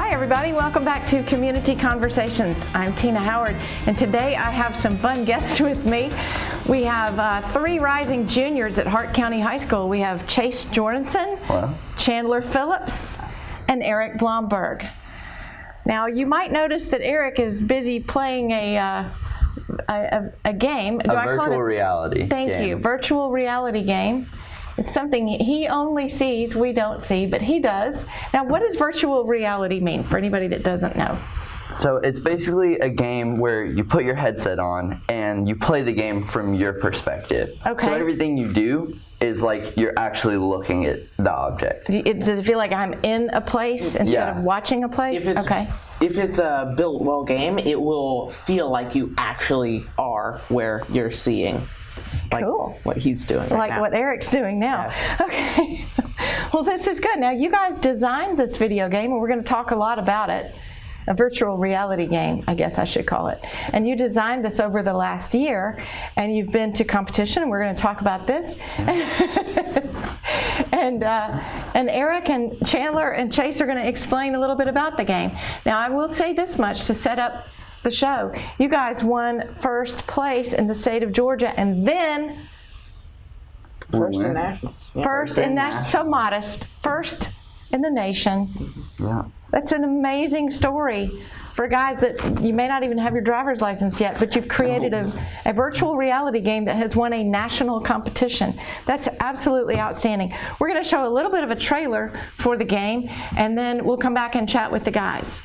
Hi everybody, welcome back to Community Conversations. I'm Tina Howard, and today I have some fun guests with me. We have three rising juniors at Hart County High School. We have Chase Jordanson, Chandler Phillips, and Eric Blomberg. Now you might notice that Eric is busy playing a game. A virtual reality Thank you. Virtual reality game. It's something he only sees, we don't see, but he does. Now, what does virtual reality mean for anybody that doesn't know? So it's basically a game where you put your headset on and you play the game from your perspective. Okay. So everything you do is like you're actually looking at the object. Does it feel like I'm in a place instead of watching a place? If it's a built well game, it will feel like you actually are where you're seeing. Like what he's doing right now. What Eric's doing now. Yes. Okay. Well, this is good. Now, you guys designed this video game, and we're going to talk a lot about it. A virtual reality game, I guess I should call it. And you designed this over the last year, and you've been to competition, and we're going to talk about this. And Eric and Chandler and Chase are going to explain a little bit about the game. Now, I will say this much to set up the show. You guys won first place in the state of Georgia, and then first in nationals. Yeah. First in nationals. So modest. First in the nation. Yeah. That's an amazing story for guys that you may not even have your driver's license yet, but you've created a virtual reality game that has won a national competition. That's absolutely outstanding. We're going to show a little bit of a trailer for the game, and then we'll come back and chat with the guys.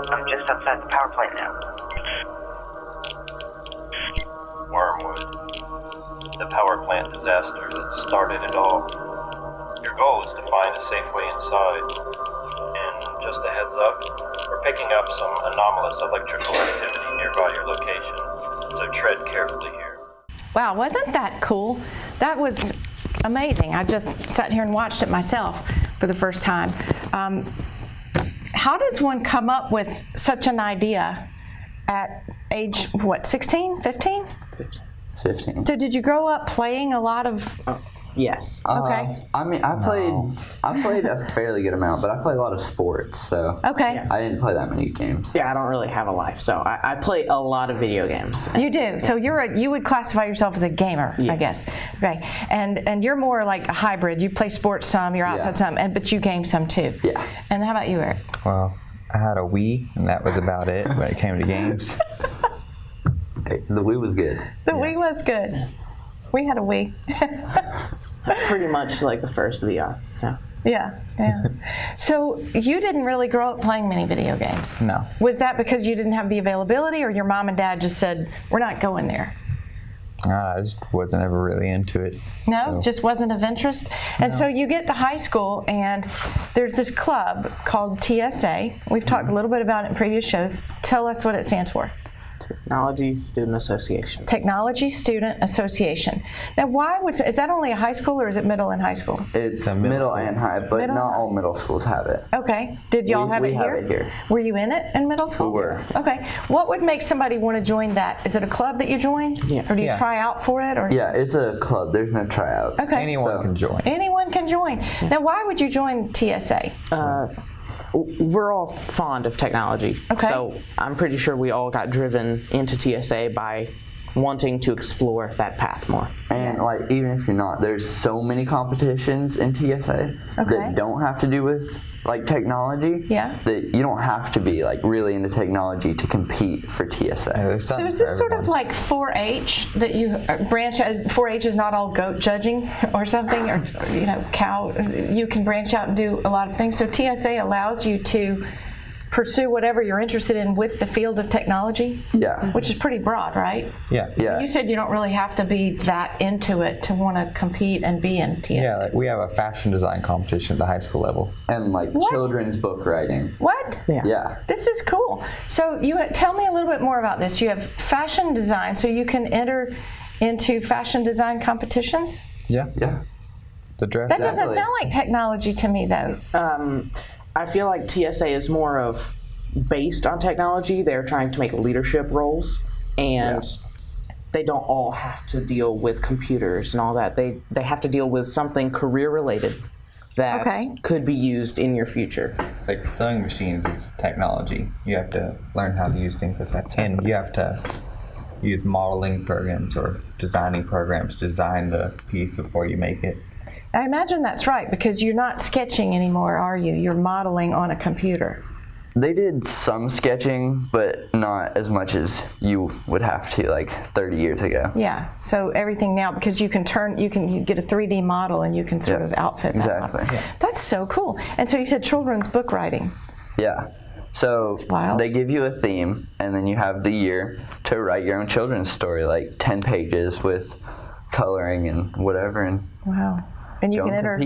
I'm just outside the power plant now. Wormwood. The power plant disaster that started it all. Your goal is to find a safe way inside. And just a heads up, we're picking up some anomalous electrical activity nearby your location, so tread carefully here. Wow, wasn't that cool? That was amazing. I just sat here and watched it myself for the first time. How does one come up with such an idea at age, 16, 15? 15. So did you grow up playing a lot of... Yes. Okay. I mean, I played a fairly good amount, but I play a lot of sports, so okay. I didn't play that many games. Yeah, I don't really have a life, so I play a lot of video games. You do. So you would classify yourself as a gamer, yes. I guess. Okay. And you're more like a hybrid. You play sports some, you're outside some, but you game some too. Yeah. And how about you, Eric? Well, I had a Wii, and that was about it when it came to games. Hey, the Wii was good. The Wii was good. We had a Wii. Pretty much like the first VR. Yeah. Yeah. So you didn't really grow up playing many video games? No. Was that because you didn't have the availability, or your mom and dad just said, we're not going there? I just wasn't ever really into it. No, just wasn't of interest? And so you get to high school, and there's this club called TSA. We've talked a little bit about it in previous shows. Tell us what it stands for. Technology Student Association. Technology Student Association. Now, is that only a high school, or is it middle and high school? It's middle and high, but not all middle schools have it. Okay. Did y'all have it here? We have it here. Were you in it in middle school? We were. Okay. What would make somebody want to join that? Is it a club that you join? Yeah. Or do you try out for it? Or? Yeah, it's a club. There's no tryouts. Okay. Anyone can join. Anyone can join. Now, why would you join TSA? We're all fond of technology. Okay. So I'm pretty sure we all got driven into TSA by wanting to explore that path more. And like, even if you're not, there's so many competitions in TSA that don't have to do with like technology. Yeah. That you don't have to be like really into technology to compete for TSA. So is this sort of like 4-H that you branch out? 4-H is not all goat judging or something, or cow. You can branch out and do a lot of things. So TSA allows you to pursue whatever you're interested in with the field of technology. Yeah. Which is pretty broad, right? Yeah. Yeah. You said you don't really have to be that into it to want to compete and be in TSA. Yeah, like we have a fashion design competition at the high school level. And like children's book writing. What? Yeah. This is cool. So tell me a little bit more about this. You have fashion design, so you can enter into fashion design competitions? Yeah. Yeah. The dress. That doesn't sound like technology to me, though. I feel like TSA is more of based on technology. They're trying to make leadership roles, and they don't all have to deal with computers and all that. They have to deal with something career related that could be used in your future. Like sewing machines is technology. You have to learn how to use things like that, and you have to use modeling programs or designing programs to design the piece before you make it. I imagine that's right, because you're not sketching anymore, are you? You're modeling on a computer. They did some sketching, but not as much as you would have to like 30 years ago. Yeah. So everything now, because you can get a 3D model and you can sort of outfit that exactly. model. That's so cool. And so you said children's book writing. Yeah. So wild. they give you a theme, and then you have the year to write your own children's story, like 10 pages with coloring and whatever, and wow. And you go can and enter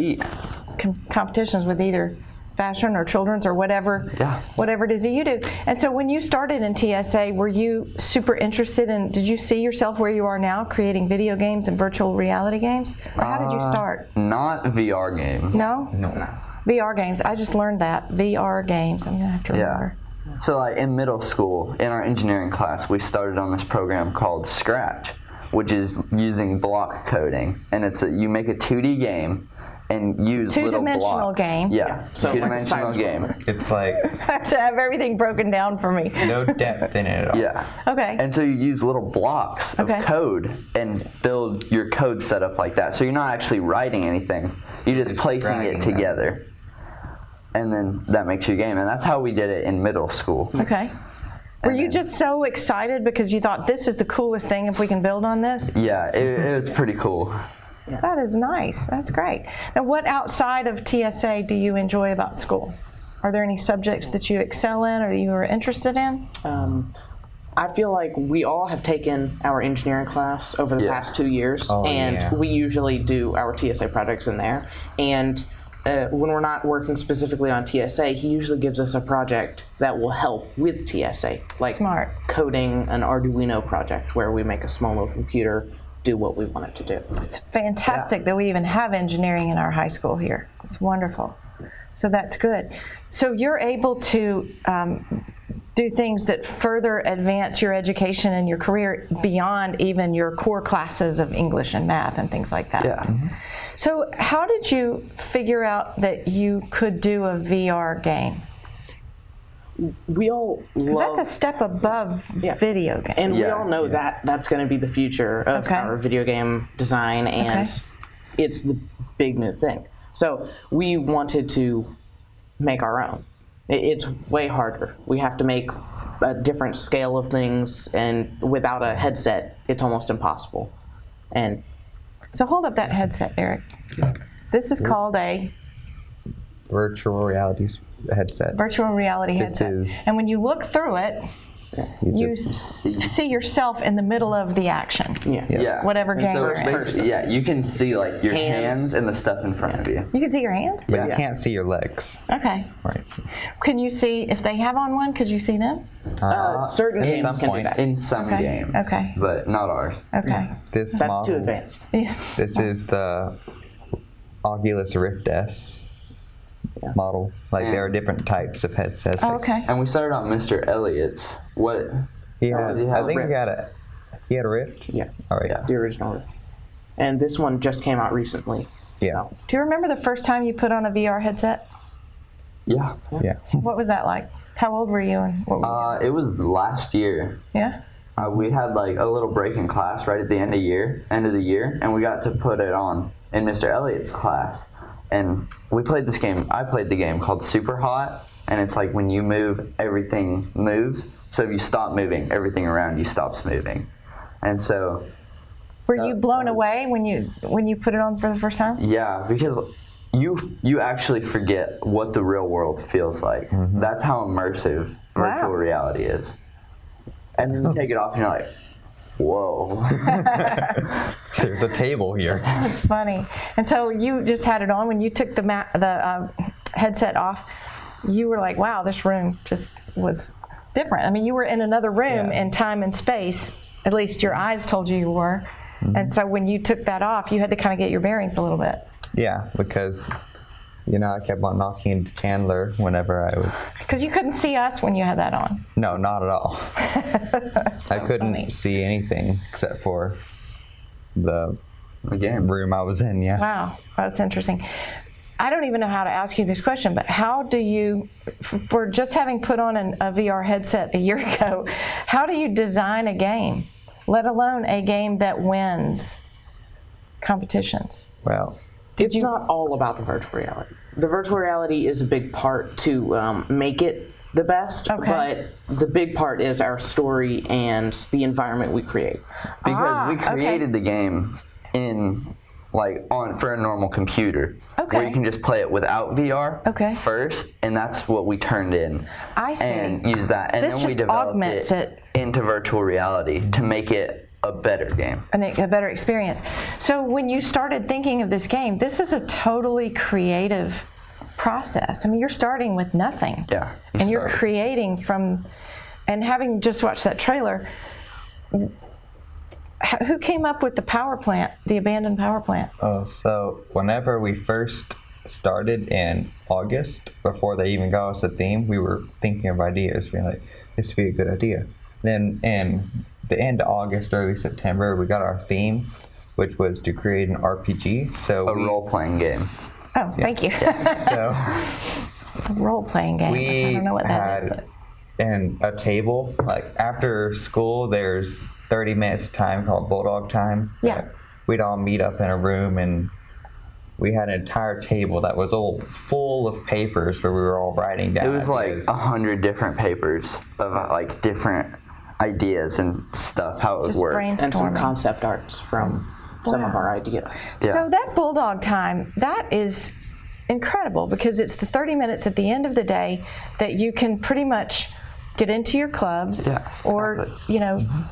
compete. competitions with either fashion or children's or whatever it is that you do. And so when you started in TSA, were you super interested in, did you see yourself where you are now, creating video games and virtual reality games? Or how did you start? Not VR games. No? No. VR games. I just learned that. VR games. I'm going to have to remember. So like in middle school, in our engineering class, we started on this program called Scratch, which is using block coding. And you make a 2D game and use little two-dimensional blocks. game. Yeah, So two-dimensional like a game. It's like I have to have everything broken down for me. no depth in it at all. Yeah. Okay. And so you use little blocks of code and build your code setup like that. So you're not actually writing anything. You're just placing dragging it them. together. And then that makes your game. And that's how we did it in middle school. Okay. Were you just so excited because you thought this is the coolest thing if we can build on this? Yeah, it was pretty cool. That is nice. That's great. Now, what outside of TSA do you enjoy about school? Are there any subjects that you excel in or that you are interested in? I feel like we all have taken our engineering class over the past 2 years, and we usually do our TSA projects in there. And when we're not working specifically on TSA, he usually gives us a project that will help with TSA, like Smart. coding an Arduino project where we make a small little computer do what we want it to do. It's fantastic that we even have engineering in our high school here. It's wonderful. So that's good. So you're able to do things that further advance your education and your career beyond even your core classes of English and math and things like that. Yeah. Mm-hmm. So how did you figure out that you could do a VR game? We all Because love, that's a step above video game. and we all know that that's going to be the future of our video game design, and it's the big new thing. So we wanted to make our own. It's way harder. We have to make a different scale of things, and without a headset, it's almost impossible. And So hold up that headset, Eric. This is called a Virtual reality headset. virtual reality This headset. is- And when you look through it, you see yourself in the middle of the action. Yeah. Whatever game So you're it's in. basically, you can see like your hands and the stuff in front of you. You can see your hands? But you can't see your legs. Okay. Right. Can you see, if they have on one, could you see them? certain at games some can do point. that. In some games. Okay. But not ours. Okay. This That's model, too advanced. Yeah. This is the Oculus Rift S model. Like there are different types of headsets. Oh, okay. And we started on Mr. Elliott's. What? He has, he have I think a he had a Rift. Yeah. All right. Yeah. The original Rift. And this one just came out recently. Yeah. Do you remember the first time you put on a VR headset? Yeah. Yeah. What was that like? How old were you and what were you It was last year. Yeah? We had like a little break in class right at the end of the year, and we got to put it on in Mr. Elliott's class. And we played this game. I played the game called Super Hot, and it's like when you move, everything moves. So if you stop moving, everything around you stops moving. And so. Were you blown away when you put it on for the first time? Yeah, because you actually forget what the real world feels like. Mm-hmm. That's how immersive virtual reality is. And then you take it off and you're like, whoa. There's a table here. That's funny. And so you just had it on. When you took the headset off, you were like, wow, this room just was different. I mean, you were in another room in time and space. At least your eyes told you were. Mm-hmm. And so when you took that off, you had to kind of get your bearings a little bit. Yeah, because I kept on knocking into Chandler whenever I would. Because you couldn't see us when you had that on. No, not at all. So I couldn't see anything except for the room I was in, Wow, that's interesting. I don't even know how to ask you this question, but how do you, for just having put on a VR headset a year ago, how do you design a game, let alone a game that wins competitions? Well, it's not all about the virtual reality. The virtual reality is a big part to make it the best, but the big part is our story and the environment we create. Because we created the game for a normal computer, where you can just play it without VR first, and that's what we turned in. I see. And use that, and this then just we developed augments it into virtual reality to make it a better game. A better experience. So when you started thinking of this game, this is a totally creative process. I mean, you're starting with nothing. Yeah. You're creating from, and having just watched that trailer, who came up with the power plant, the abandoned power plant? So whenever we first started in August, before they even got us a theme, we were thinking of ideas, being like, this would be a good idea. Then in the end of August, early September, we got our theme, which was to create an RPG. So a role-playing game. Oh, thank you. So a role-playing game. I don't know what that is, but. And a table, like after school, there's 30 minutes of time called Bulldog time. Yeah. We'd all meet up in a room, and we had an entire table that was all full of papers where we were all writing down. It was like 100 different papers of like different ideas and stuff, how it would work. Brainstorming. And some concept arts from some of our ideas. Yeah. So that Bulldog time, that is incredible, because it's the 30 minutes at the end of the day that you can pretty much get into your clubs or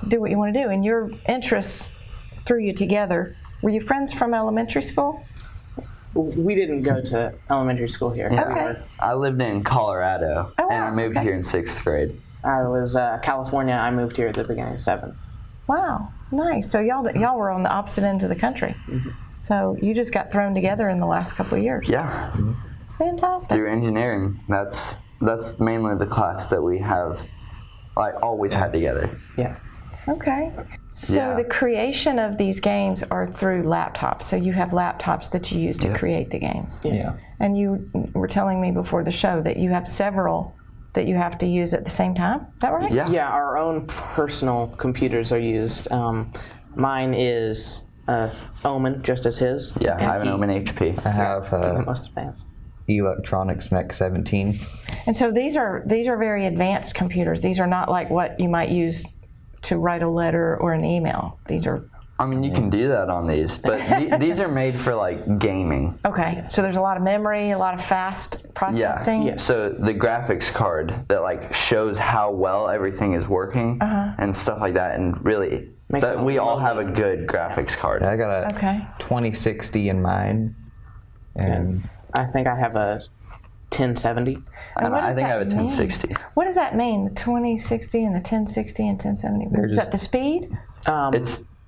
do what you want to do, and your interests threw you together. Were you friends from elementary school? We didn't go to elementary school here. Okay. I lived in Colorado, Oh, wow. and I moved here in 6th grade. I was California. I moved here at the beginning of 7th. Wow, nice. So y'all were on the opposite end of the country. Mm-hmm. So you just got thrown together in the last couple of years. Yeah. Fantastic. Through engineering, that's mainly the class that we have always had together. Yeah. Okay. So the creation of these games are through laptops. So you have laptops that you use to create the games. Yeah. And you were telling me before the show that you have several that you have to use at the same time. Is that right? Yeah. Yeah, our own personal computers are used. Mine is Omen, just as his. Yeah, I have an Omen HP. I have Most advanced. Electronics Mech 17. And so these are very advanced computers. These are not like what you might use to write a letter or an email. These are. I mean, you can do that on these, but these are made for gaming. Okay, so there's a lot of memory, a lot of fast processing. Yeah. So the graphics card that shows how well everything is working and stuff like that, and really we all have a good graphics card. I got a 2060 in mine, and I think I have a 1070. And what I does think I that have a 1060. What does that mean? The 2060 and the 1060 and 1070. Is that the speed?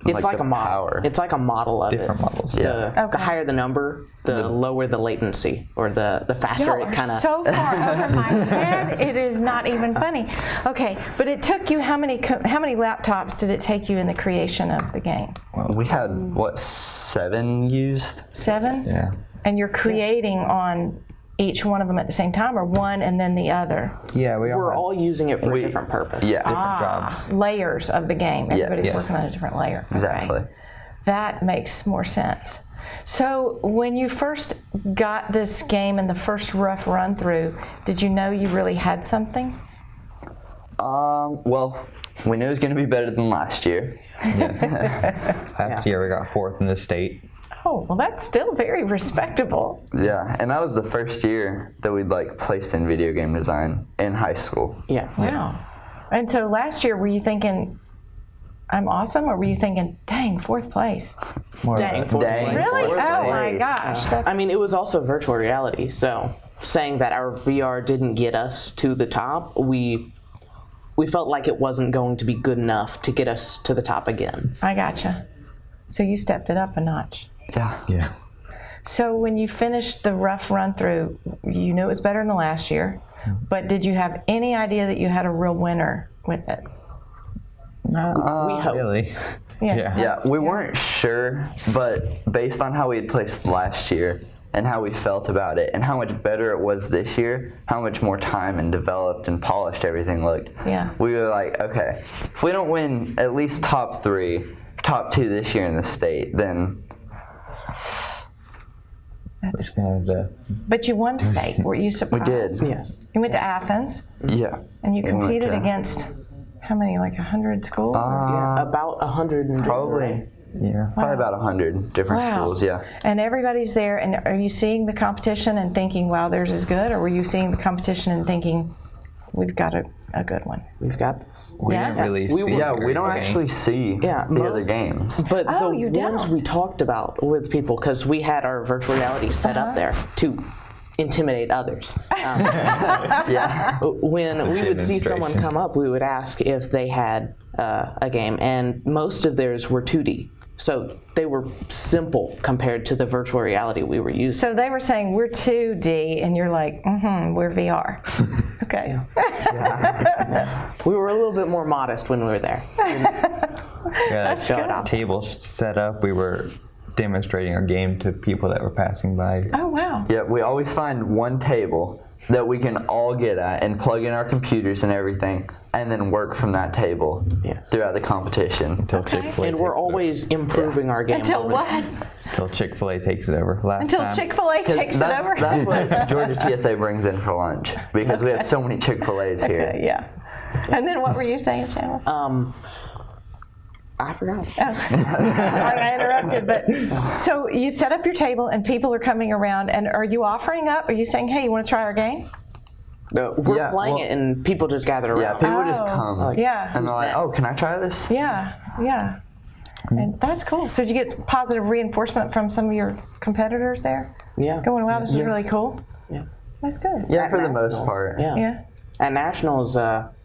It's like a model. Power. It's like a model of different it. models. The higher the number, the lower the latency, or the faster Y'all it kind are of. so far over my head, it is not even funny. Okay, but it took you how many laptops did it take you in the creation of the game? We had 7 used? 7? Yeah. And you're creating on each one of them at the same time, or one and then the other? Yeah, We're all using it for a different purpose. Yeah. different jobs. Layers of the game. Everybody's Yes. working on a different layer. Okay. Exactly. That makes more sense. So when you first got this game in the first rough run through, did you know you really had something? Well, we knew it was going to be better than last year. Yes. Last year we got 4th in the state. Oh, well, that's still very respectable. Yeah, and that was the first year that we'd like placed in video game design in high school. Yeah. Wow. And so last year, were you thinking, I'm awesome, or were you thinking, dang, 4th place? More Dang, of a- 4th Dang. place. Really? Fourth Oh my place. gosh. That's, I mean, it was also virtual reality, so saying that our VR didn't get us to the top, we felt like it wasn't going to be good enough to get us to the top again. I gotcha. So you stepped it up a notch. Yeah. Yeah. So when you finished the rough run through, you knew it was better than the last year, but did you have any idea that you had a real winner with it? We hope. Really? Yeah. Yeah, we weren't sure, but based on how we had placed last year and how we felt about it and how much better it was this year, how much more time and developed and polished everything looked, Yeah. we were like, okay, if we don't win at least top 3, top 2 this year in the state, then That's, And, but you won state. Were you we surprised? did. Yes. You went to Athens, Yeah. and you We went competed to- against how many? Like 100 schools? Yeah, about 100 and Probably. yeah. Probably about 100 different Wow. schools, yeah. And everybody's there, and are you seeing the competition and thinking, wow, theirs is good? Or were you seeing the competition and thinking, we've got a good one? We've got this. We Yeah. didn't really We see. were- Yeah, we don't everything. actually see Yeah, the most- other games. But Oh, the you ones don't? we talked about with people, because we had our virtual reality set up there to intimidate others. Yeah. When we would see someone demonstration. come up, we would ask if they had a game, and most of theirs were 2D. So they were simple compared to the virtual reality we were using. So they were saying, we're 2D, and you're like, we're VR. Okay. We were a little bit more modest when we were there. Yeah, Show it off. table set up. We were demonstrating our game to people that were passing by. Oh, wow. Yeah, we always find one table that we can all get at and plug in our computers and everything, and then work from that table Yes. throughout the competition. Until Chick-fil-A And we're takes it always improving our game. Until over what? there. over. Until Chick-fil-A takes it over. Last Until time, Chick-fil-A 'Cause takes it over? That's what Georgia TSA brings in for lunch, because we have so many Chick-fil-A's here. Yeah. And then what were you saying, Chandler? I forgot. Sorry I interrupted, but so you set up your table and people are coming around, and are you offering up? Are you saying, hey, you want to try our game? We're Yeah, playing well- it and people just gather Yeah, around. people just Oh, come. yeah. And they're like, oh, can I try this? Yeah, yeah. And that's cool. So did you get some positive reinforcement from some of your competitors there? Yeah. Going, wow, this is really cool? Yeah. That's good. Yeah, for the most Nationals. part. Yeah. Yeah. At Nationals,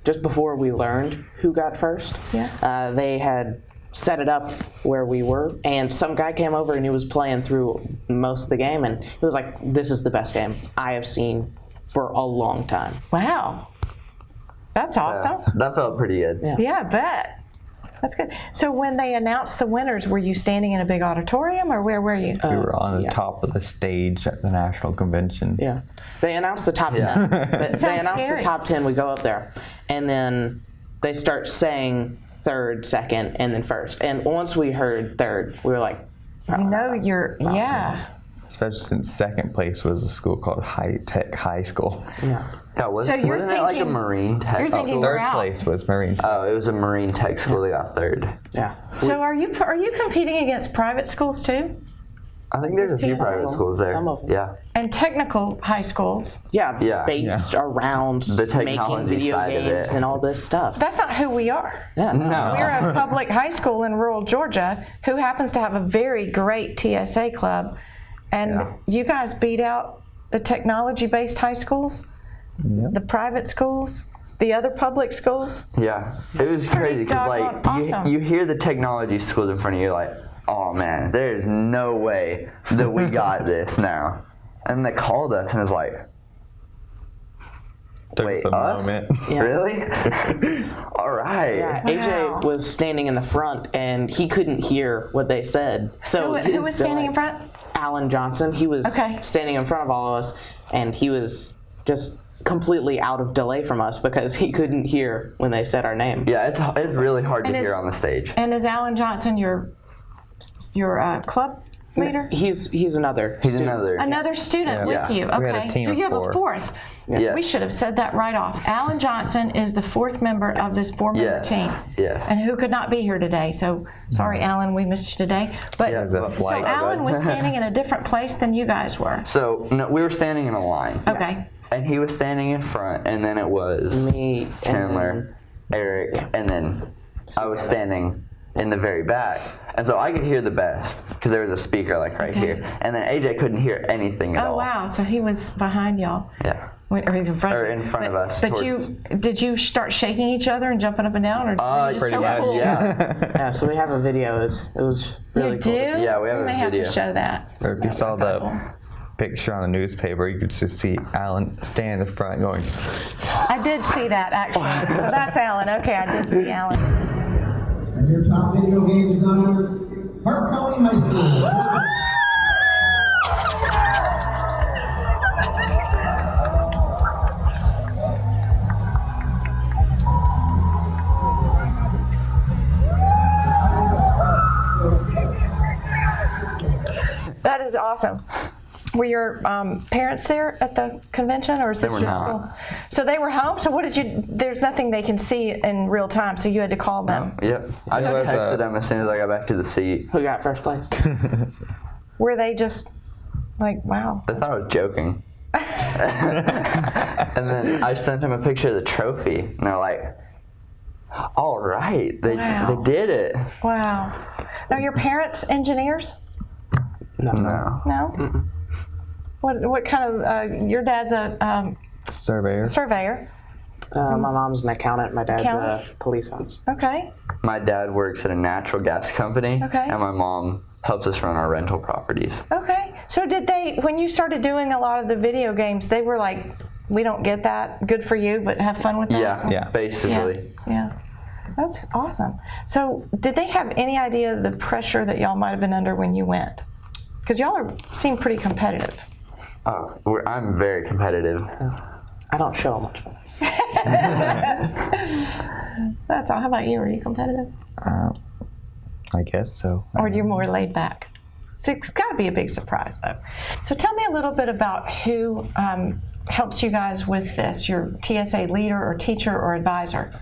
just before we learned who got first, Yeah. they had set it up where we were, and some guy came over and he was playing through most of the game, and he was like, this is the best game I have seen for a long time. Wow. That's awesome. That felt pretty good. Yeah. Yeah, I bet. That's good. So when they announced the winners, were you standing in a big auditorium, or where were you? we were on the yeah. top of the stage at the national convention. Yeah. They announced the top 10. They Sounds announced scary. the top 10, we go up there, and then they start saying third, second, and then first. And once we heard third, we were like, You know you're, yeah. Especially since second place was a school called High Tech High School. yeah. Yeah, So you're wasn't it like a thinking- marine tech you're thinking school? we're Third out. place was Marine Tech. Oh, it was a marine tech school that got third. Yeah. So are you competing against private schools too? I think there's a few Some of private them. schools there. Some of them. Yeah. And technical high schools? Yeah, Yeah. based around The making technology video side of games it. and all this stuff. That's not who we are. Yeah, No. We're a public high school in rural Georgia who happens to have a very great TSA club, and Yeah. you guys beat out the technology-based high schools, the private schools, the other public schools. Yeah. It was crazy because like doggone awesome. you hear the technology schools in front of you, like, oh man, there's no way that we got this now. And they called us and it was like, Took wait, us a us? moment. Yeah. Really? All right. Yeah, Wow. AJ was standing in the front and he couldn't hear what they said. So Who his was standing in delay- front? Alan Johnson. He was Okay. standing in front of all of us, and he was just completely out of delay from us because he couldn't hear when they said our name. Yeah, it's really hard to And hear is- on the stage. And is Alan Johnson your club leader? He's another. He's student. another student with Yeah. you. We had a Okay, team so of you have a 4. fourth. Yes. We should have said that right off. Alan Johnson is the 4th member of this 4-member Yes. team. Yes. And who could not be here today. So sorry, Alan, we missed you today. But Yeah, a so flight. Alan was standing in a different place than you guys were. So no, we were standing in a line. Okay. And he was standing in front, and then it was Me and Chandler, Eric, and then I was standing in the very back. And so I could hear the best because there was a speaker like right here. And then AJ couldn't hear anything at Oh all. wow! So he was behind y'all. Yeah. Or he's in front. Or in front of us But towards- did you start shaking each other and jumping up and down, or were you just Pretty so much, cool? yeah. Yeah, so we have a video. It was really You cool. do? to see. Yeah, we have a may have video. to show that. Or if you saw the picture on the newspaper, you could just see Alan standing in the front going, I did see that actually. So that's Alan. Okay, I did see Alan. And your top video game designers, Hart County High School. That is awesome. Were your parents there at the convention, or is this were just not. school? So they were home. So what did you? There's nothing they can see in real time, so you had to call them. Yep. I just was, texted him as soon as I got back to the seat. Who got first place? Were they just like, wow? They thought I was joking. And then I sent him a picture of the trophy, and they're like, all right, they Wow. did it. Wow. Are your parents engineers? No. No. What kind of? Your dad's a surveyor. surveyor. My mom's an accountant. My dad's Accountant? a police officer. Okay. My dad works at a natural gas company, Okay. and my mom helps us run our rental properties. Okay. So did they, when you started doing a lot of the video games, they were like, we don't get that. Good for you, but have fun with that. Yeah, Yeah. basically. Yeah. That's awesome. So did they have any idea the pressure that y'all might have been under when you went? Because y'all seem pretty competitive. Oh, I'm very competitive. I don't show much. That's all. How about you? Are you competitive? I guess so. Or you're more laid back? So it's got to be a big surprise, though. So tell me a little bit about who helps you guys with this, your TSA leader or teacher or advisor.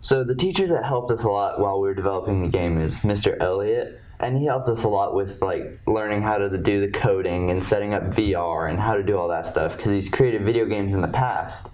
So the teacher that helped us a lot while we were developing the game is Mr. Elliott, and he helped us a lot with like learning how to do the coding and setting up VR and how to do all that stuff because he's created video games in the past.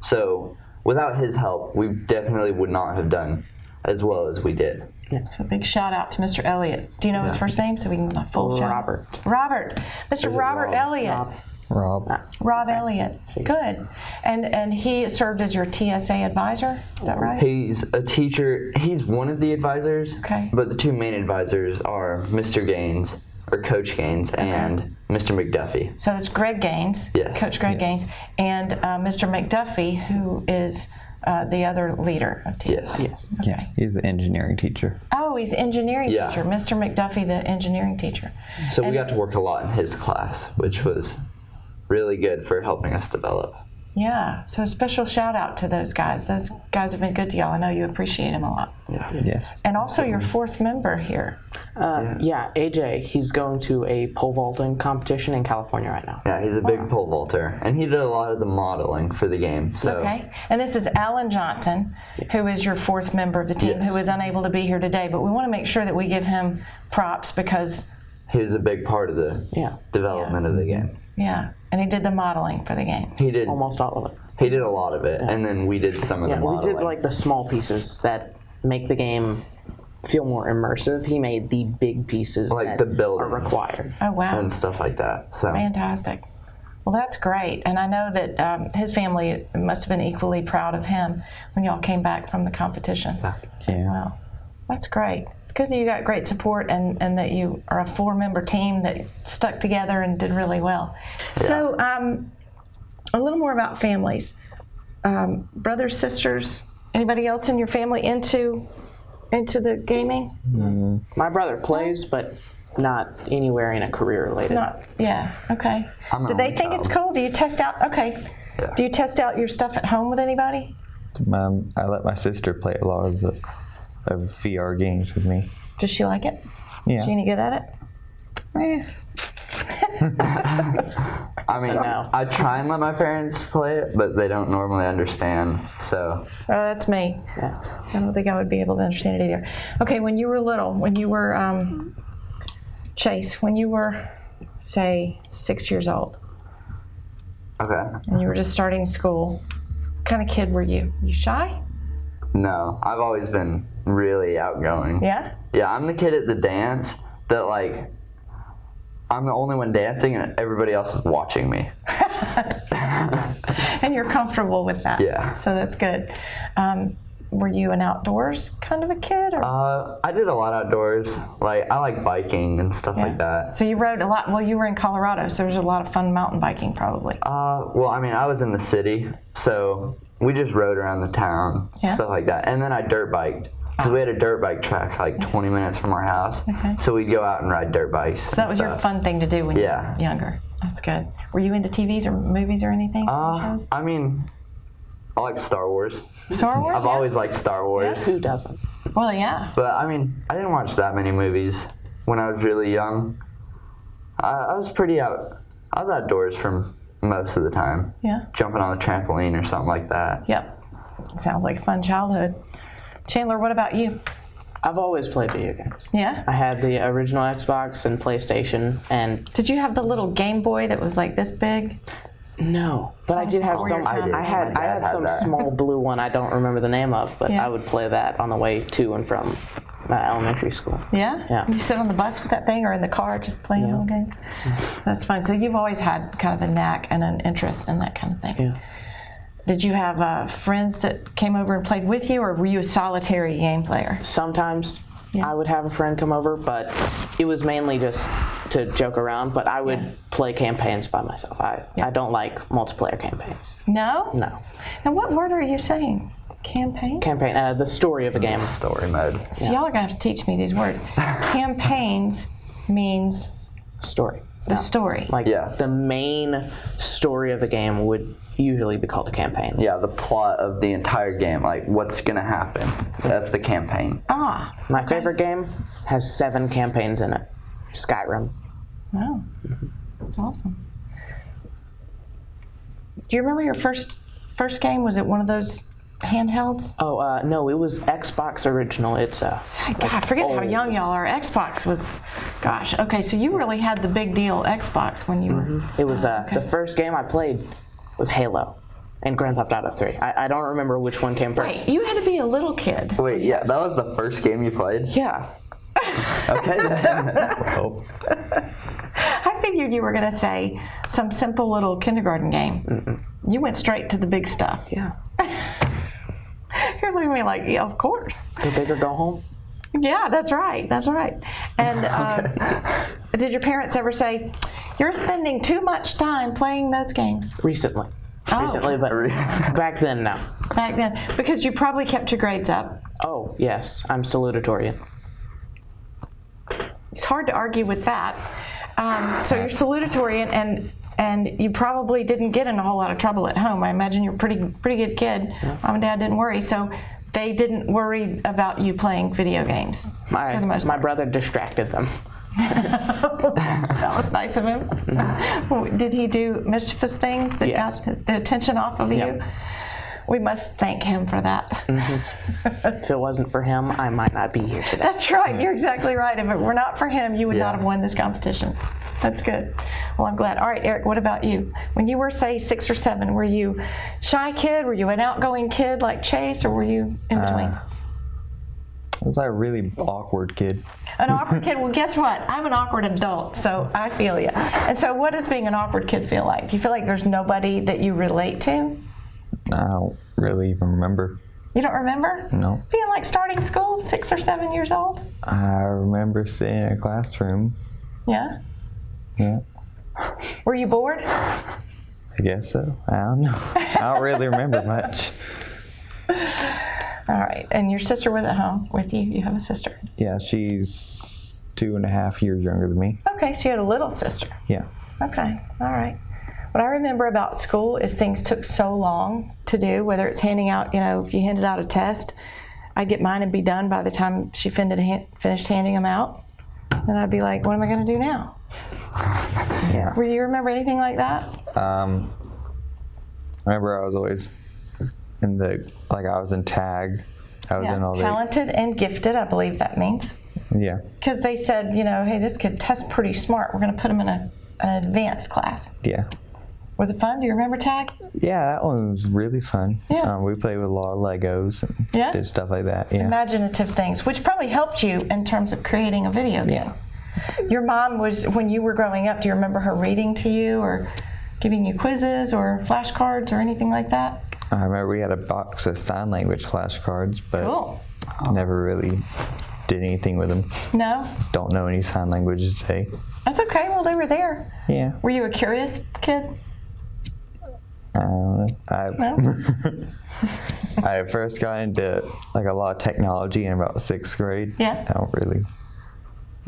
So without his help, we definitely would not have done as well as we did. So a big shout out to Mr. Elliott. Do you know his first name so we can full shout? Robert. Robert. Mr. Robert Rob? Elliott. Rob. Rob Elliott. Good. And he served as your TSA advisor. Is that right? He's a teacher. He's one of the advisors. Okay. But the two main advisors are Mr. Gaines, or Coach Gaines, and Mr. McDuffie. So that's Greg Gaines, Yes. Coach Greg Gaines, and Mr. McDuffie, who is the other leader of TSA. Yes. Yes. Okay. Yeah, he's the engineering teacher. Oh, he's the engineering Yeah. teacher. Mr. McDuffie, the engineering teacher. So we got to work a lot in his class, which was really good for helping us develop. Yeah. So a special shout out to those guys. Those guys have been good to y'all. I know you appreciate them a lot. Yes. And also your fourth member here. Yeah, AJ, he's going to a pole vaulting competition in California right now. Yeah, he's a big pole vaulter, and he did a lot of the modeling for the game. So Okay. And this is Alan Johnson, who is your fourth member of the team, Yes. who is unable to be here today. But we want to make sure that we give him props because, he was a big part of the Yeah, development of the game. yeah, and he did the modeling for the game. He did almost all of it. He did a lot of it, and then we did some of Yeah, the we modeling. did like the small pieces that make the game feel more immersive. He made the big pieces Like that the buildings. are required. Oh, wow. and stuff like that. So Fantastic. Well, that's great. And I know that his family must have been equally proud of him when y'all came back from the competition. Yeah. Wow. That's great. It's good that you got great support and that you are a four-member team that stuck together and did really well. So a little more about families. Brothers, sisters, anybody else in your family into the gaming? My brother plays, but not anywhere in a career related. Yeah, okay. I'm an Do they only think it's child. cool? Do you test out, okay. Yeah. Do you test out your stuff at home with anybody? I let my sister play a lot of the VR games with me. Does she like it? Yeah. Is she any good at it? I mean, No. I try and let my parents play it, but they don't normally understand. So Oh, that's me. Yeah. I don't think I would be able to understand it either. Okay, when you were little, when you were, Chase, when you were, say, 6 years old, okay. and you were just starting school, what kind of kid were you? You shy? No, I've always been really outgoing. Yeah? Yeah, I'm the kid at the dance that like I'm the only one dancing and everybody else is watching me. And you're comfortable with that. Yeah. So that's good. Were you an outdoors kind of a kid? Or? I did a lot outdoors. Like I like biking and stuff like that. So you rode a lot. Well, you were in Colorado, so there's a lot of fun mountain biking probably. Well, I mean, I was in the city, so we just rode around the town, stuff like that. And then I dirt biked. Because we had a dirt bike track like 20 minutes from our house. Okay. So we'd go out and ride dirt bikes. So that was your fun thing to do when you were younger. That's good. Were you into TVs or movies or anything? Shows? I mean, I like Star Wars. Star Wars? I've always liked Star Wars. Who doesn't? Well, yeah. But I mean, I didn't watch that many movies when I was really young. I was pretty out. I was outdoors for most of the time. Yeah. Jumping on the trampoline or something like that. Yep. Sounds like a fun childhood. Chandler, what about you? I've always played video games. Yeah? I had the original Xbox and PlayStation, and Did you have the little Game Boy that was like this big? no, but I did have before some. your time. I had My dad had some that. small blue one. I don't remember the name of, but Yeah. I would play that on the way to and from elementary school. Yeah? Yeah. You sit on the bus with that thing or in the car just playing little games? That's fun. So you've always had kind of a knack and an interest in that kind of thing. Yeah. Did you have friends that came over and played with you, or were you a solitary game player? Sometimes I would have a friend come over, but it was mainly just to joke around. But I would play campaigns by myself. I don't like multiplayer campaigns. No? No. Now what word are you saying? Campaign? Campaign, the story of a game. Story mode. So y'all are going to have to teach me these words. Campaigns means Story. the story. Like Yeah. the main story of a game would usually be called a campaign. Yeah, the plot of the entire game, like what's gonna happen. That's the campaign. Ah, My favorite game has 7 campaigns in it. Skyrim. wow. That's awesome. Do you remember your first game? Was it one of those handhelds? Oh, no, it was Xbox original. It's God, I forget how old. young y'all are. Xbox was, gosh, okay, so you really had the big deal Xbox when you were. It was the first game I played was Halo and Grand Theft Auto 3. I don't remember which one came first. Wait, you had to be a little kid. Wait, yeah, that was the first game you played? Yeah. Okay then. I figured you were going to say some simple little kindergarten game. You went straight to the big stuff. Yeah. You're looking at me like, yeah, of course. Go big or go home. Yeah, that's right. That's right. And did your parents ever say, you're spending too much time playing those games? Recently. Oh. Recently, but back then, no. Back then, because you probably kept your grades up. Oh, yes. I'm salutatorian. It's hard to argue with that. So you're salutatorian, and you probably didn't get in a whole lot of trouble at home. I imagine you're a pretty good kid. Mom and Dad didn't worry, so they didn't worry about you playing video games for the most My part. brother distracted them. That was nice of him. Did he do mischievous things that Yes. got the attention off of you? Yep. We must thank him for that. If it wasn't for him, I might not be here today. That's right. You're exactly right. If it were not for him, you would not Yeah. have won this competition. That's good. Well, I'm glad. All right, Eric, what about you? When you were, say, 6 or 7, were you shy kid? Were you an outgoing kid like Chase, or were you in between? I was like a really awkward kid. An awkward kid? Well, guess what? I'm an awkward adult, so I feel you. And so what does being an awkward kid feel like? Do you feel like there's nobody that you relate to? I don't really even remember. You don't remember? No. Feeling like starting school, 6 or 7 years old? I remember sitting in a classroom. Yeah? Yeah, Were you bored? I guess so. I don't know. I don't really remember much. All right. And your sister was at home with you? You have a sister? Yeah, she's 2.5 years younger than me. Okay, so you had a little sister. Yeah. Okay, all right. What I remember about school is things took so long to do, whether it's handing out, if you handed out a test, I'd get mine and be done by the time she finished handing them out. And I'd be like, what am I going to do now? Yeah. Were you remember anything like that? I remember I was always I was in tag. I was in all talented and gifted, I believe that means. Yeah. Because they said, hey, this kid tests pretty smart. We're going to put him in an advanced class. Yeah. Was it fun? Do you remember tag? Yeah, that one was really fun. Yeah. We played with a lot of Legos and did stuff like that. Yeah. Imaginative things, which probably helped you in terms of creating a video game. Yeah. Your mom was, when you were growing up, do you remember her reading to you or giving you quizzes or flashcards or anything like that? I remember we had a box of sign language flashcards, but Cool. never really did anything with them. No? Don't know any sign languages today. That's okay. Well, they were there. Yeah. Were you a curious kid? I don't know. No? I first got into a lot of technology in about 6th grade. Yeah. I don't really.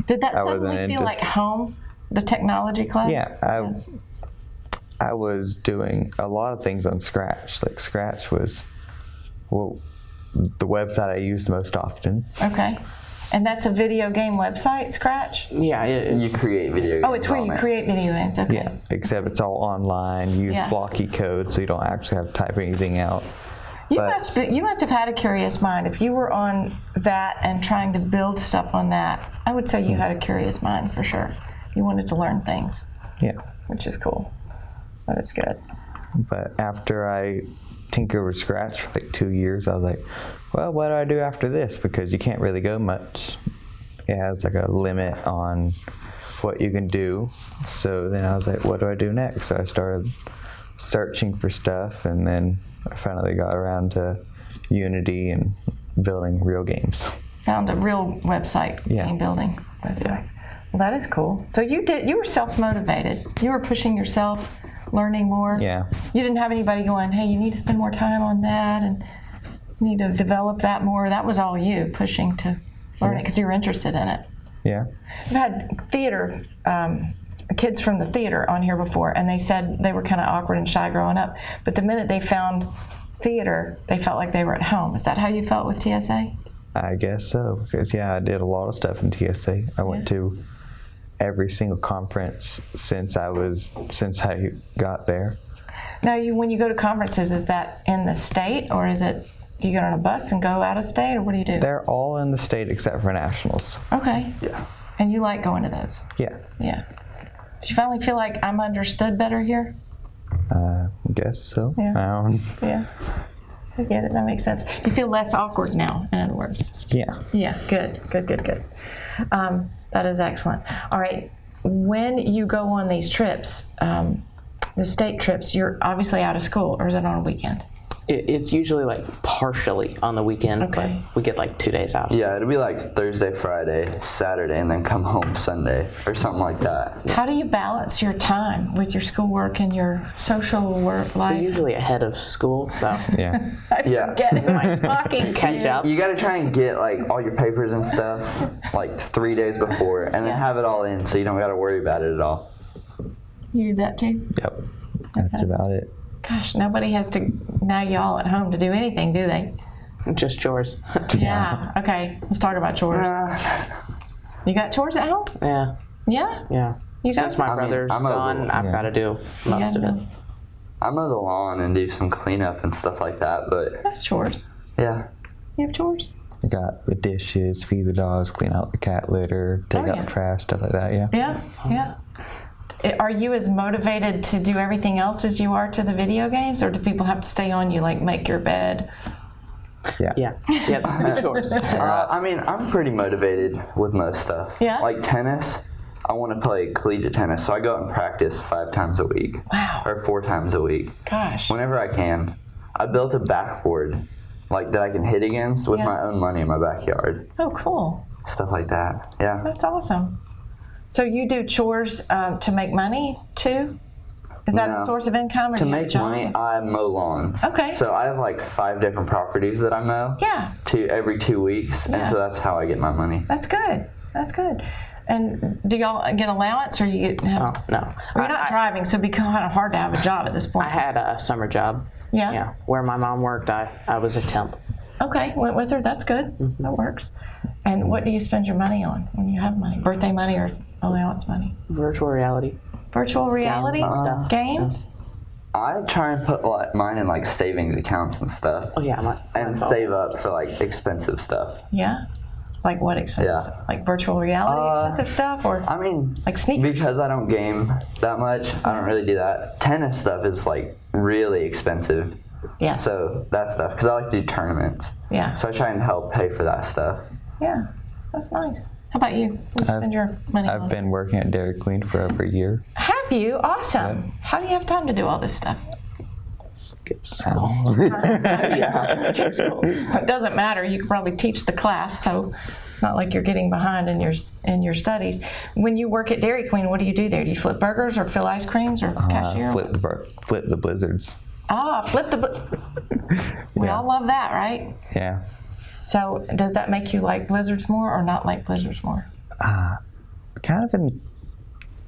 Did that wasn't suddenly feel into- like home, the technology class? Yeah, I was doing a lot of things on Scratch. Like Scratch was the website I used most often. Okay. And that's a video game website, Scratch? Yeah, You create video games. Oh, it's where you create video games. Okay. Yeah, except it's all online. You use Yeah. blocky code, so you don't actually have to type anything out. You must have had a curious mind. If you were on that and trying to build stuff on that, I would say you had a curious mind for sure. You wanted to learn things, Yeah, which is cool. That is good. but after I tinkered with Scratch for 2 years, I was like, well, what do I do after this? Because you can't really go much. It has a limit on what you can do. So then I was like, what do I do next? So I started searching for stuff, and then I finally got around to Unity and building real games. Found a real website, game building website. Well, that is cool. So you were self-motivated. You were pushing yourself, learning more. Yeah. You didn't have anybody going, hey, you need to spend more time on that and you need to develop that more. That was all you pushing to learn it because you were interested in it. Yeah. I've had theater, kids from the theater on here before, and they said they were kind of awkward and shy growing up. But the minute they found theater, they felt like they were at home. Is that how you felt with TSA? I guess so. Because, I did a lot of stuff in TSA. I went to every single conference since I got there. Now, when you go to conferences, is that in the state, or do you get on a bus and go out of state, or what do you do? They're all in the state except for nationals. Okay. Yeah. And you like going to those? Yeah. Yeah. Did you finally feel like I'm understood better here? I guess so. Yeah. Yeah. I get it. That makes sense. You feel less awkward now, in other words. Yeah. Yeah. Good. That is excellent. All right. When you go on these trips, the state trips, you're obviously out of school, or is it on a weekend? It's usually partially on the weekend, Okay. but we get 2 days out. Yeah, it'll be Thursday, Friday, Saturday, and then come home Sunday or something like that. How do you balance your time with your schoolwork and your social work We're life? usually ahead of school, so Yeah. I Yeah. forget who I'm talking catch to. up. You gotta try and get all your papers and stuff 3 days before, and then have it all in so you don't gotta worry about it at all. You do that too? Yep. That's about it. Gosh, nobody has to nag y'all at home to do anything, do they? Just chores. Yeah. Okay, let's talk about chores. You got chores at home? Yeah. Yeah? Yeah. You Since got my brother's I'm gone, I've got to do most of it. I mow the lawn and do some cleanup and stuff like that, but That's chores. yeah. You have chores? I got the dishes, feed the dogs, clean out the cat litter, take out yeah. the trash, stuff like that, yeah. Yeah. Are you as motivated to do everything else as you are to the video games, or do people have to stay on you, make your bed? Yeah. Yeah. The chores. I'm pretty motivated with most stuff. Yeah? Like tennis, I want to play collegiate tennis, so I go out and practice 5 times a week. Wow. Or 4 times a week. Gosh. Whenever I can. I built a backboard that I can hit against with my own money in my backyard. Oh, cool. Stuff like that. Yeah. That's awesome. So you do chores to make money too? Is that a No. source of income, or To do you have a make job? money, I mow lawns. Okay. So I have 5 different properties that I mow. Yeah. Every 2 weeks, Yeah. and so that's how I get my money. That's good. That's good. And do y'all get allowance, or you get? No. You're not driving, so it'd be kind of hard to have a job at this point. I had a summer job. Yeah. Yeah. Where my mom worked, I was a temp. Okay, went with her. That's good. Mm-hmm. That works. And what do you spend your money on when you have money? Birthday money or allowance money? Virtual reality. Virtual reality stuff. Games. I try and put mine in like savings accounts and stuff. Oh yeah, and save up for like expensive stuff. Yeah. Like what expensive Yeah. stuff? Like virtual reality expensive stuff, or I mean, like sneakers? Because I don't game that much, I don't really do that. Tennis stuff is like really expensive. Yeah. So that stuff, because I like to do tournaments. Yeah. So I try and help pay for that stuff. Yeah, that's nice. How about you? What do you spend your money on? I've been working at Dairy Queen for over a year. Have you? Awesome. Yeah. How do you have time to do all this stuff? skip school. Skip school. It doesn't matter. You can probably teach the class, so it's not like you're getting behind in your studies. When you work at Dairy Queen, what do you do there? Do you flip burgers or fill ice creams or cashier? Flip the blizzards. We Yeah. all love that, right? Yeah. So does that make you like blizzards more or not like blizzards more?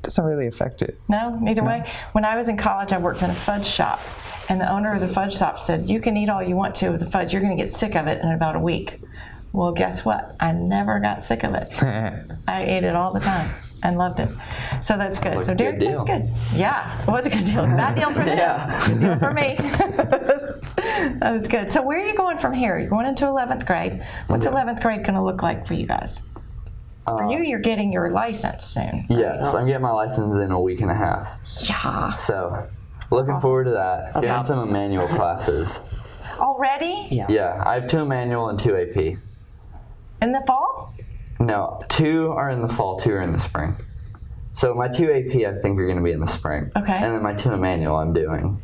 Doesn't really affect it. No, neither way. When I was in college, I worked in a fudge shop, and the owner of the fudge shop said, "You can eat all you want to of the fudge. You're going to get sick of it in about a week." Well, guess what? I never got sick of it. I ate it all the time and loved it. So that's good. Like So a Dairy good Queen's deal. good. Yeah, it was a good deal. Bad deal for them. Yeah. Good deal for me. That was good. So where are you going from here? You're going into 11th grade. What's 11th grade going to look like for you guys? For you, you're getting your license soon. Yes, I'm getting my license in a week and a half. Yeah. So, looking forward to that. Getting some manual classes. Already? Yeah, I have 2 manual and 2 AP. In the fall? No, 2 are in the fall, 2 are in the spring. So my 2 AP I think are going to be in the spring. Okay. And then my 2 manual I'm doing.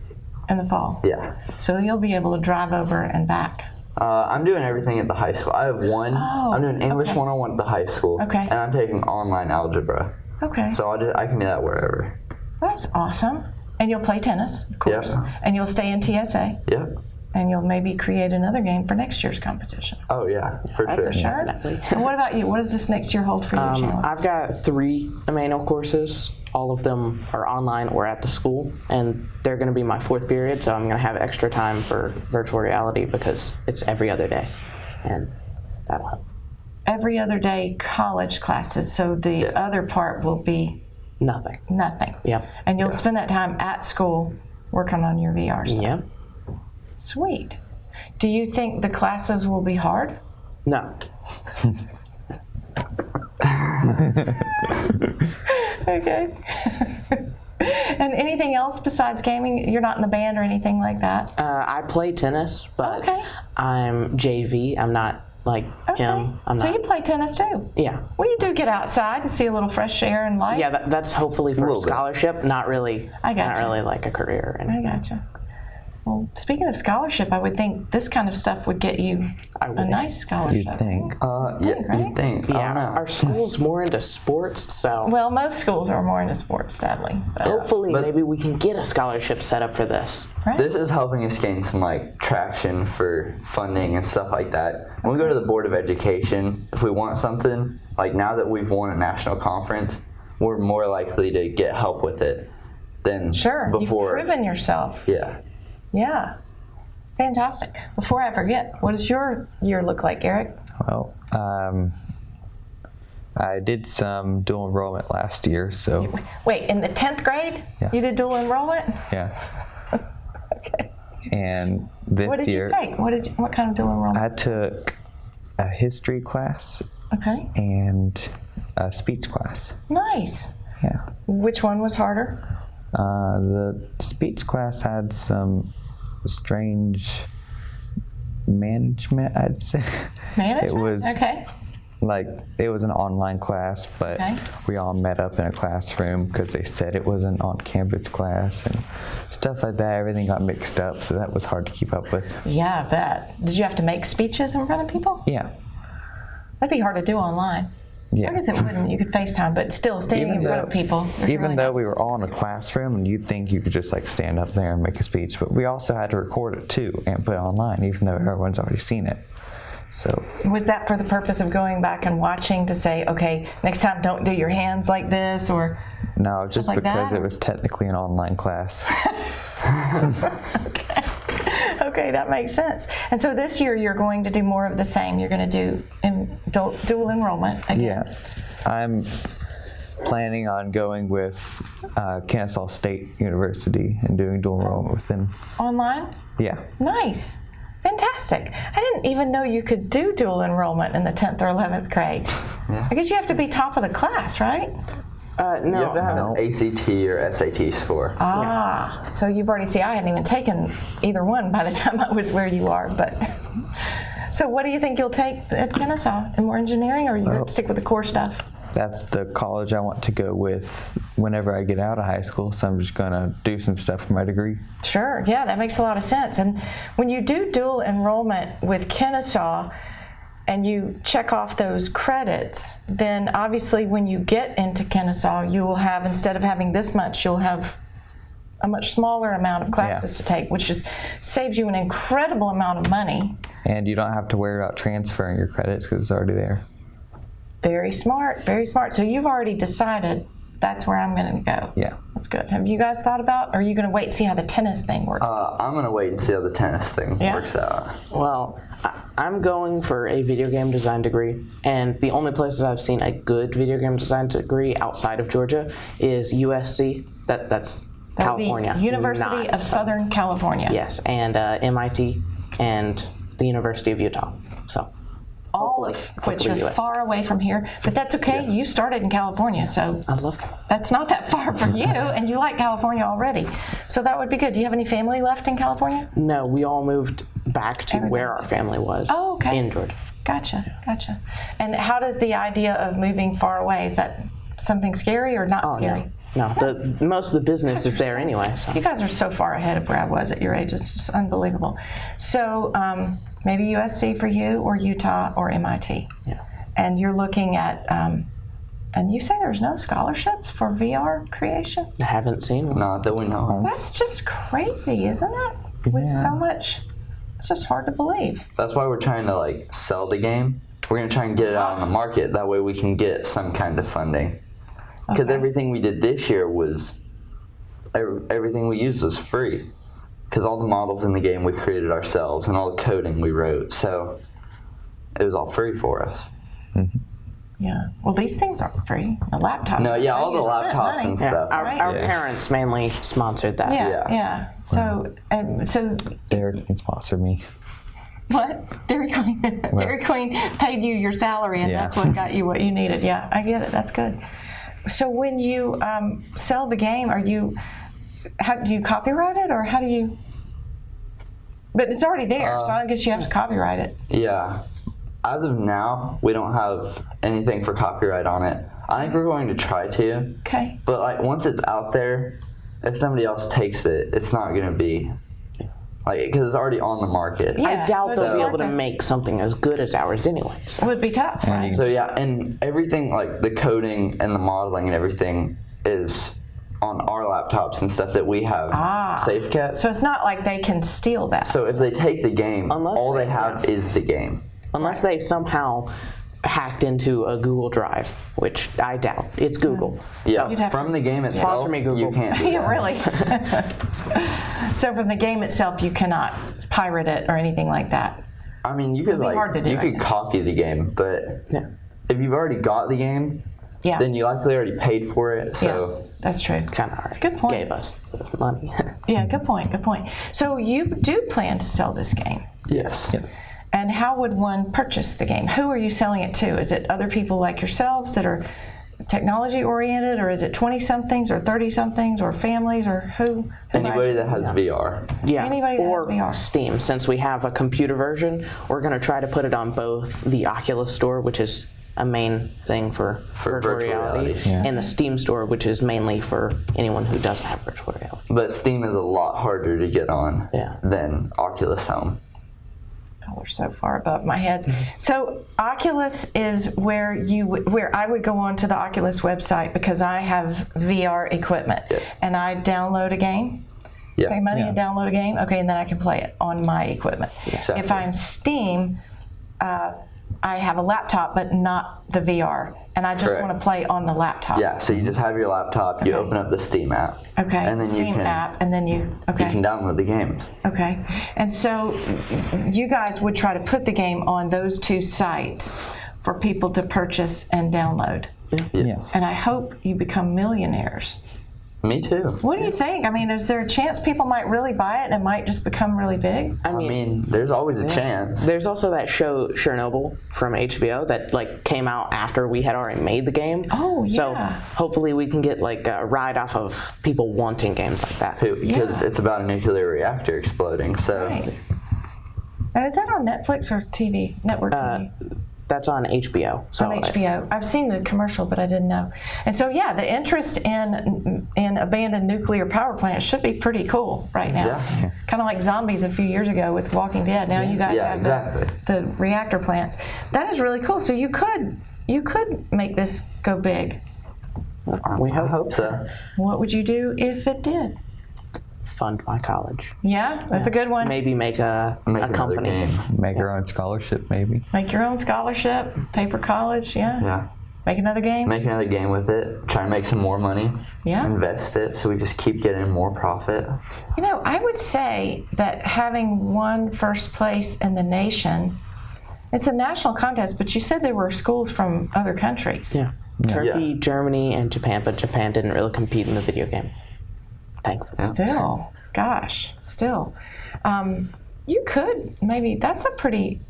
In the fall. Yeah. So you'll be able to drive over and back. I'm doing everything at the high school. I have one. Oh, I'm doing English okay. 101 at the high school. Okay. And I'm taking online algebra. Okay. So I can do that wherever. That's awesome. And you'll play tennis, of course. Yeah. And you'll stay in TSA. Yep. And you'll maybe create another game for next year's competition. Oh yeah, for sure. Sure. Definitely. And what about you? What does this next year hold for you, Chandler? I've got 3 manual courses. All of them are online or at the school, and they're going to be my 4th period, so I'm going to have extra time for virtual reality because it's every other day, and that'll help. Every other day college classes, so the other part will be Nothing. nothing. Yep. And you'll spend that time at school working on your VR stuff. Yep. Sweet. Do you think the classes will be hard? No. Okay. And anything else besides gaming? You're not in the band or anything like that? I play tennis, but Okay. I'm JV. I'm not like him. I'm so not. you play tennis too? Yeah. Well, you do get outside and see a little fresh air and light. Yeah, that's hopefully for a Little bit. scholarship, not really. I gotcha. Not really like a career. I gotcha. Well, speaking of scholarship, I would think this kind of stuff would get you a nice scholarship. You'd think. Yeah, right? you think? I Yeah. don't know. Our school's more into sports, so Well, most schools are more into sports, sadly. But, hopefully but- maybe we can get a scholarship set up for this. right? This is helping us gain some like traction for funding and stuff like that. When we go to the Board of Education, if we want something, like now that we've won a national conference, we're more likely to get help with it than Sure. before. You've proven yourself. Yeah. Yeah. Fantastic. Before I forget, what does your year look like, Eric? Well, I did some dual enrollment last year, so Wait, in the 10th grade? Yeah. You did dual enrollment? yeah. Okay. And this What did year, you take? What kind of dual enrollment? I took a history class Okay. and a speech class. Nice. Yeah. Which one was harder? The speech class had some strange management, I'd say. Management? It was Okay. like, it was an online class, but Okay. we all met up in a classroom because they said it was an on-campus class and stuff like that. Everything got mixed up, so that was hard to keep up with. Yeah, I bet. Did you have to make speeches in front of people? Yeah. That'd be hard to do online. Yeah. I guess it wouldn't. You could FaceTime, but still, standing in front of people. is Even really though not- we were all in a classroom and you'd think you could just like stand up there and make a speech, but we also had to record it too and put it online, even though everyone's already seen it. So Was that for the purpose of going back and watching to say, okay, next time don't do your hands like this, or? no, just like because that, it was technically an online class. Okay, that makes sense. And so this year you're going to do more of the same. You're going to do dual enrollment again. Yeah, I'm planning on going with Kennesaw State University and doing dual enrollment with them. Online? Yeah. Nice. Fantastic. I didn't even know you could do dual enrollment in the 10th or 11th grade. Yeah. I guess you have to be top of the class, right? You have to have an ACT or SAT score. Ah, so you've already, see, I hadn't even taken either one by the time I was where you are, but. So what do you think you'll take at Kennesaw? More engineering, or are you going to stick with the core stuff? That's the college I want to go with whenever I get out of high school, so I'm just going to do some stuff for my degree. Sure, yeah, that makes a lot of sense. And when you do dual enrollment with Kennesaw and you check off those credits, then obviously when you get into Kennesaw, you will have, instead of having this much, you'll have a much smaller amount of classes to take, which just saves you an incredible amount of money. And you don't have to worry about transferring your credits because it's already there. Very smart, very smart. So you've already decided that's where I'm going to go. Yeah. That's good. Have you guys thought about, or are you going to wait and see how the tennis thing works? I'm going to wait and see how the tennis thing works out. Well, I'm going for a video game design degree, and the only places I've seen a good video game design degree outside of Georgia is USC. That's That would be California. University not of Southern California. Yes, and MIT and the University of Utah. So All of which are hopefully US. far away from here, but that's okay. You started in California, so I love California. that's not that far from you, and you like California already. So that would be good. Do you have any family left in California? No, we all moved back to where our family was. Oh, okay. In Georgia. Gotcha. And how does the idea of moving far away, is that something scary or not scary? No, most of the business is there anyway. So. You guys are so far ahead of where I was at your age. It's just unbelievable. So maybe USC for you, or Utah, or MIT. Yeah. And you're looking at, and you say there's no scholarships for VR creation? I haven't seen one. Not that we know. That's just crazy, isn't it? With so much, it's just hard to believe. That's why we're trying to sell the game. We're going to try and get it out on the market. That way we can get some kind of funding. Because everything we did this year was, everything we used was free. Because all the models in the game we created ourselves, and all the coding we wrote. So it was all free for us. Mm-hmm. Yeah. Well, these things aren't free. The laptop. No, yeah, all the You spent laptops money. and stuff. Our parents mainly sponsored that. Yeah. So, Derek can sponsor me. what? Dairy Queen. Dairy Queen paid you your salary, and that's what got you what you needed. Yeah, I get it. That's good. So when you sell the game, how do you copyright it, or how do you? But it's already there, so I guess you have to copyright it. Yeah. As of now, we don't have anything for copyright on it. I think we're going to try to. Okay. But once it's out there, if somebody else takes it, it's not going to be because it's already on the market. Yeah, I doubt so they'll be it's able to hard to- make something as good as ours anyway. It would be tough, right? So yeah, and everything the coding and the modeling and everything is on our laptops and stuff that we have safe kept. So it's not like they can steal that. So if they take the game, Unless all they- they have is the game. Unless they somehow hacked into a Google Drive, which I doubt. It's Google. Yeah, You'd have from to- the game itself, Sponsor me, Google. you can't do Yeah, that. really. So from the game itself, you cannot pirate it or anything like that. I mean, you could be hard to do, you I could guess. copy the game, but if you've already got the game, Yeah. then you likely already paid for it. So Yeah, that's true. Kind of That's a good point. gave us the money. Yeah, good point. So you do plan to sell this game. yes. And how would one purchase the game? Who are you selling it to? Is it other people like yourselves that are technology oriented, or is it 20-somethings or 30-somethings or families, or who Anybody buys it? that has VR. Yeah, Anybody that has or VR. Steam. Since we have a computer version, we're going to try to put it on both the Oculus Store, which is a main thing for virtual reality, and the Steam Store, which is mainly for anyone who doesn't have virtual reality. But Steam is a lot harder to get on than Oculus Home. Oh, we're so far above my head. So Oculus is where I would go on to the Oculus website because I have VR equipment, and I download a game. Yeah. Pay money to download a game. Okay, and then I can play it on my equipment. Exactly. If I'm Steam, I have a laptop, but not the VR, and I just Correct. want to play on the laptop. Yeah, so you just have your laptop, you open up the Steam app. Okay. And then Steam you can, app, and then you you can download the games. Okay. And so you guys would try to put the game on those two sites for people to purchase and download. Yes. And I hope you become millionaires. Me too. What do you think? I mean, is there a chance people might really buy it and it might just become really big? I mean, there's always a chance. There's also that show Chernobyl from HBO that like came out after we had already made the game. Oh, yeah. So hopefully we can get like a ride off of people wanting games like that. Because it's about a nuclear reactor exploding, so... Right. Now, is that on Netflix or TV? Network TV? That's on HBO. So On HBO. I've seen the commercial, but I didn't know. And so, yeah, the interest in abandoned nuclear power plants should be pretty cool right now. Yeah. Kind of like zombies a few years ago with Walking Dead. Now you guys have exactly. the reactor plants. That is really cool. So you could make this go big. we I hope so. What would you do if it did? fund my college. Yeah, that's a good one. Maybe make a Another company. game. Make our own scholarship, maybe. Make your own scholarship, pay for college, yeah. Yeah. Make another game. Make another game with it. Try to make some more money. Yeah. Invest it so we just keep getting more profit. You know, I would say that having won first place in the nation, it's a national contest, but you said there were schools from other countries. Yeah. Turkey, Yeah. Germany, and Japan, but Japan didn't really compete in the video game. Thankfully. Still, gosh, still. You could maybe, that's a pretty,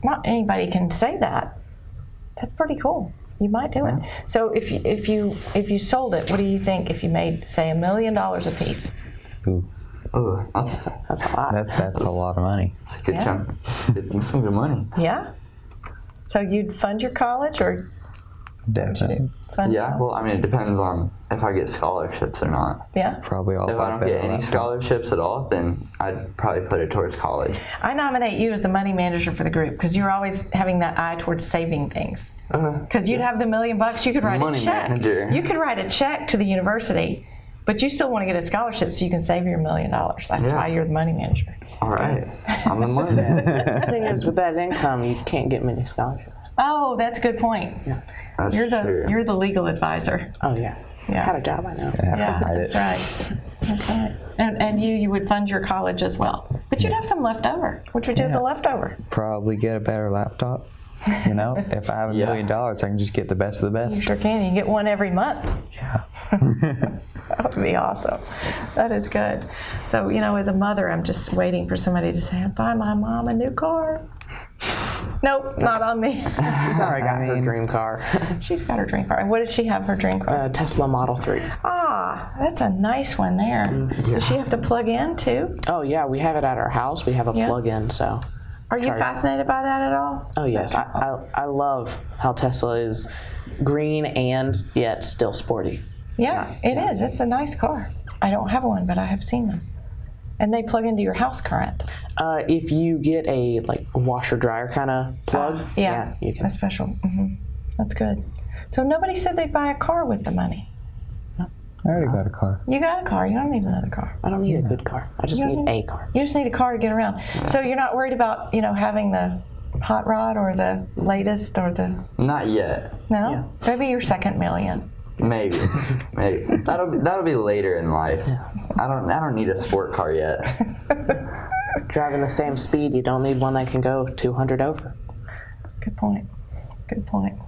not anybody can say that. That's pretty cool. You might do it. So if you sold it, what do you think if you made, say, $1 million a piece? Ooh, Oh, that's That's a lot. that's a lot of money. a good Yeah. chunk. That's some good money. Yeah. So you'd fund your college or Definitely. fund your Yeah, college? well, I mean, it depends on if I get scholarships or not. Yeah. Probably all If I don't get any scholarships at all, then I'd probably put it towards college. I nominate you as the money manager for the group because you're always having that eye towards saving things. Because you'd have the $1 million, you could write Money a check. manager. You could write a check to the university, but you still want to get a scholarship so you can save your $1 million. That's Yeah. why you're the money manager. All right. I'm the money man. The thing is, with that income, you can't get many scholarships. Oh, that's a good point. That's You're the true. you're the legal advisor. Oh, yeah. Yeah. I had a job, I know. Yeah, hide that's it. right. Okay. And you would fund your college as well, but you'd have some left over. What would you do with the leftover? Probably get a better laptop. You know, if I have $1 Yeah. million, I can just get the best of the You best. sure can. You can get one every month. Yeah. That would be awesome. That is good. So, as a mother, I'm just waiting for somebody to say, buy my mom a new car. Nope, not on me. She's already got her dream car. She's got her dream car. And what does she have her dream car? Tesla Model 3. Ah, that's a nice one there. Does she have to plug in too? Oh, yeah, we have it at our house. We have a Yeah. plug-in, so. Are you fascinated by that at all? Oh, yes. I love how Tesla is green and yet still sporty. Yeah, it is. It's a nice car. I don't have one, but I have seen them. And they plug into your house current. If you get a washer dryer kind of plug, Yeah, you can. a special. That's good. So nobody said they'd buy a car with the money. I already got a car. You got a car. You don't need another car. I don't need a good car. I just You don't need a car. You just need a car to get around. So you're not worried about, having the hot rod or the latest or the Not yet. no? Yeah. Maybe your second million. Maybe. Maybe. That'll be later in life. I don't need a sport car yet. Driving the same speed, you don't need one that can go 200 over. Good point. Good point.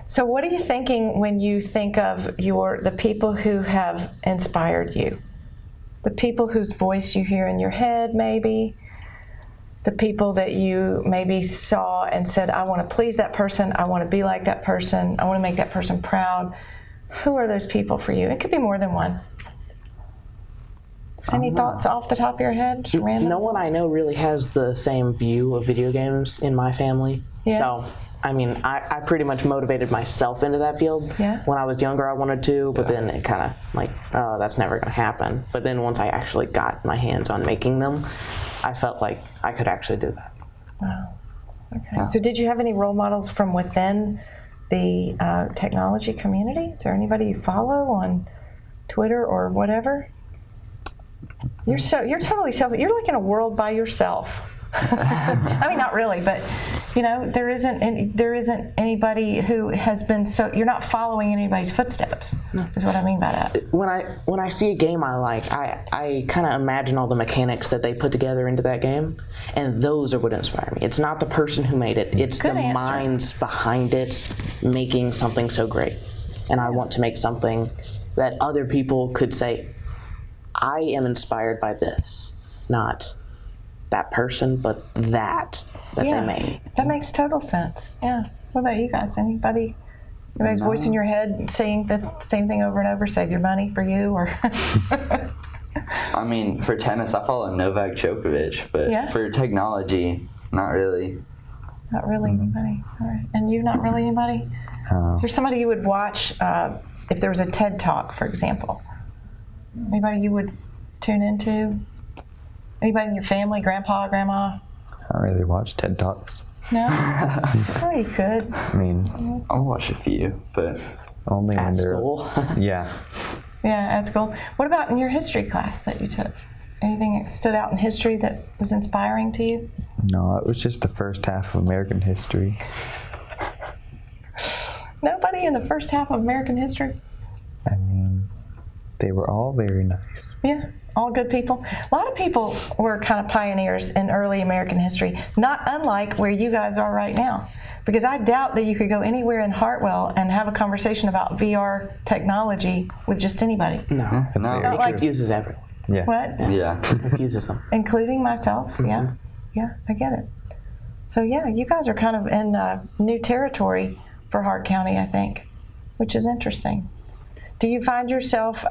So what are you thinking when you think of the people who have inspired you? The people whose voice you hear in your head, maybe? The people that you maybe saw and said, I want to please that person, I want to be like that person, I want to make that person proud. Who are those people for you? It could be more than one. Any thoughts off the top of your head? Just random? No one I know really has the same view of video games in my family. Yeah. So, I mean, I pretty much motivated myself into that field. Yeah. When I was younger, I wanted to, but then it kind of oh, that's never going to happen. But then once I actually got my hands on making them, I felt like I could actually do that. Wow. Okay. So did you have any role models from within the technology community? Is there anybody you follow on Twitter or whatever? You're totally self. You're like in a world by yourself. I mean, not really, but there isn't anybody who has been so. You're not following anybody's footsteps. Is what I mean by that. When I see a game I like, I kind of imagine all the mechanics that they put together into that game, and those are what inspire me. It's not the person who made it; it's Good the answer. minds behind it making something so great. And I want to make something that other people could say, I am inspired by this, not that person, but that they made. That makes total sense. Yeah. What about you guys? Anybody's voice in your head saying the same thing over and over? Save your money for you, or? I mean, for tennis, I follow Novak Djokovic, but for technology, not really. Not really anybody. All right. And you, not really anybody? Is there somebody you would watch if there was a TED Talk, for example? Anybody you would tune into? Anybody in your family, grandpa, grandma? I don't really watch TED Talks. No? Well, you could. I mean, I'll watch a few, but only when At they're school. Yeah. Yeah, that's cool. What about in your history class that you took? Anything that stood out in history that was inspiring to you? No, it was just the first half of American history. Nobody in the first half of American history? I mean, they were all very nice. Yeah, all good people. A lot of people were kind of pioneers in early American history, not unlike where you guys are right now. Because I doubt that you could go anywhere in Hartwell and have a conversation about VR technology with just anybody. No. No. It confuses everyone. Yeah. What? yeah. It confuses them. Including myself? Yeah. Yeah, I get it. So yeah, you guys are kind of in new territory for Hart County, I think, which is interesting. Do you find yourself,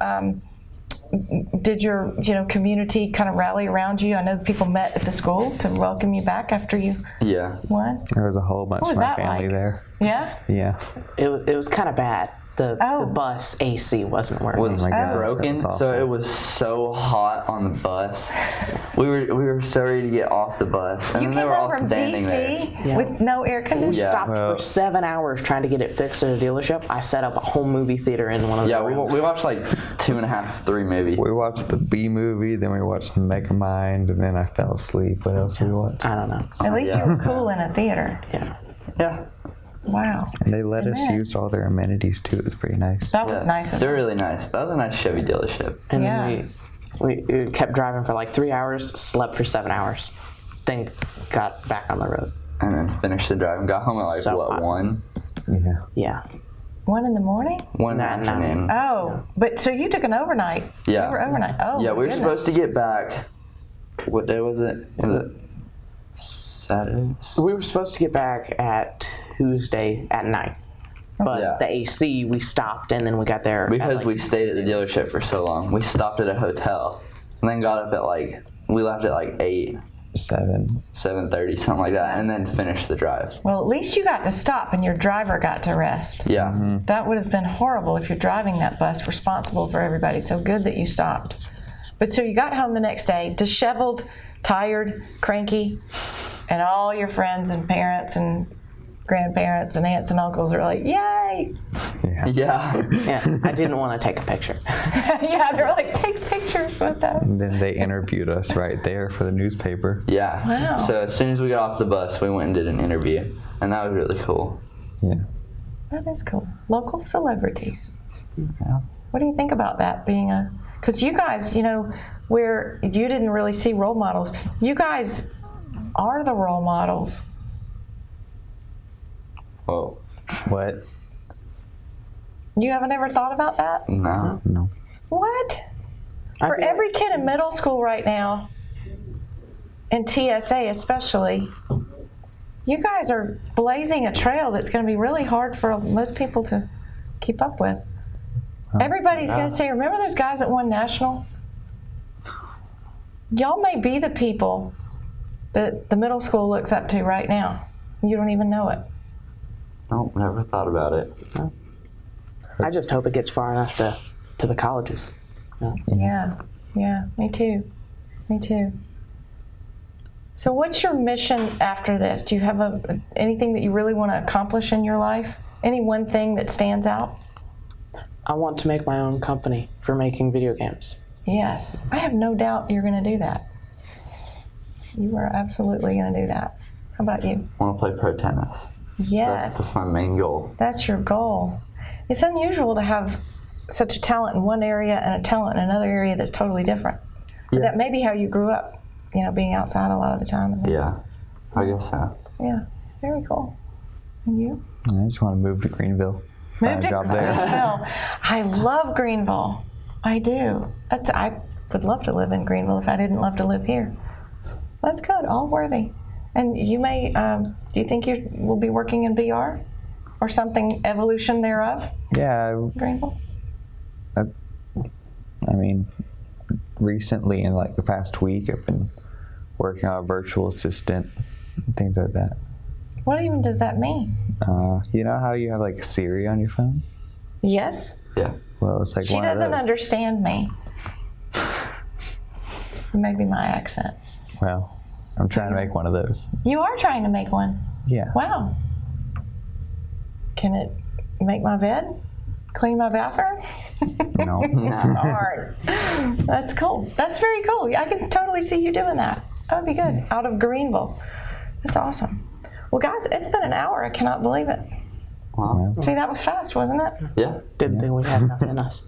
did your community kind of rally around you? I know people met at the school to welcome you back after you Yeah. won. There was a whole bunch was of my that family like? there. Yeah? Yeah. It was kind of bad. The bus AC wasn't working. Was my gosh, broken, that was so awful. it was so hot on the bus. We were so ready to get off the bus, and You then they came were all over from standing there. DC with no air conditioning? Yeah. Stopped for 7 hours trying to get it fixed at a dealership. I set up a whole movie theater in one of the Yeah, rooms. we watched like 2.5, 3 movies. We watched the B movie, then we watched Megamind, and then I fell asleep. What else we watched? I don't know. At least you were cool in a theater. Yeah. Yeah. Wow. And they let us then- use all their amenities too. It was pretty nice. That was nice of They're them. really nice. That was a nice Chevy dealership. And Yeah. then we kept driving for like 3 hours, slept for 7 hours, then got back on the road. And then finished the drive and got home at like, So what, hot. 1? Yeah. Yeah. 1 in the morning? 1 in the Nah, nah. afternoon. Oh, but so you took an overnight. Yeah. You were overnight. Oh, Yeah, we were goodness. supposed to get back. What day was it? Was it Saturday? We were supposed to get back at Tuesday at night. But Yeah. the AC, we stopped and then we got there. Because at like, we stayed at the dealership for so long. We stopped at a hotel and then got up at like, we left at like 8, 7:30, something like that, and then finished the drive. Well, at least you got to stop and your driver got to rest. Yeah. That would have been horrible if you're driving that bus responsible for everybody. So good that you stopped. But so you got home the next day, disheveled, tired, cranky, and all your friends and parents and grandparents and aunts and uncles are like, yay! Yeah. Yeah. yeah, I didn't want to take a picture. Yeah, they're like, take pictures with us. And then they interviewed us right there for the newspaper. Yeah. Wow. So as soon as we got off the bus, we went and did an interview, and that was really cool. Yeah. That is cool. Local celebrities. Yeah. What do you think about that being a, because you guys, where you didn't really see role models, you guys are the role models. Whoa. What? You haven't ever thought about that? No. No. What? I For feel every kid in middle school right now, and TSA especially, you guys are blazing a trail that's going to be really hard for most people to keep up with. Everybody's going to say, remember those guys that won national? Y'all may be the people that the middle school looks up to right now. You don't even know it. Nope, never thought about it. I just hope it gets far enough to the colleges. Yeah, me too. Me too. So what's your mission after this? Do you have anything that you really want to accomplish in your life? Any one thing that stands out? I want to make my own company for making video games. Yes, I have no doubt you're going to do that. You are absolutely going to do that. How about you? I want to play pro tennis. Yes. That's my main goal. That's your goal. It's unusual to have such a talent in one area and a talent in another area that's totally different. Yeah. That may be how you grew up, being outside a lot of the time. Yeah, I guess so. Yeah, very cool. And you? I just want to move to Greenville. Move to job there. Greenville. I love Greenville. I do. I would love to live in Greenville if I didn't love to live here. That's good. All worthy. And you may, do you think you will be working in VR or something, evolution thereof? Yeah, Greenville? I mean, recently in like the past week, I've been working on a virtual assistant and things like that. What even does that mean? You know how you have like Siri on your phone? Yes. Yeah. Well, it's like She one of doesn't those. understand me. Maybe my accent. Well, I'm trying to make one of those. You are trying to make one. Yeah. Wow. Can it make my bed? Clean my bathroom? No. That's hard. That's cool. That's very cool. I can totally see you doing that. That would be good. Out of Greenville. That's awesome. Well, guys, it's been an hour. I cannot believe it. Wow. See, that was fast, wasn't it? Yeah. Didn't think we had enough in us.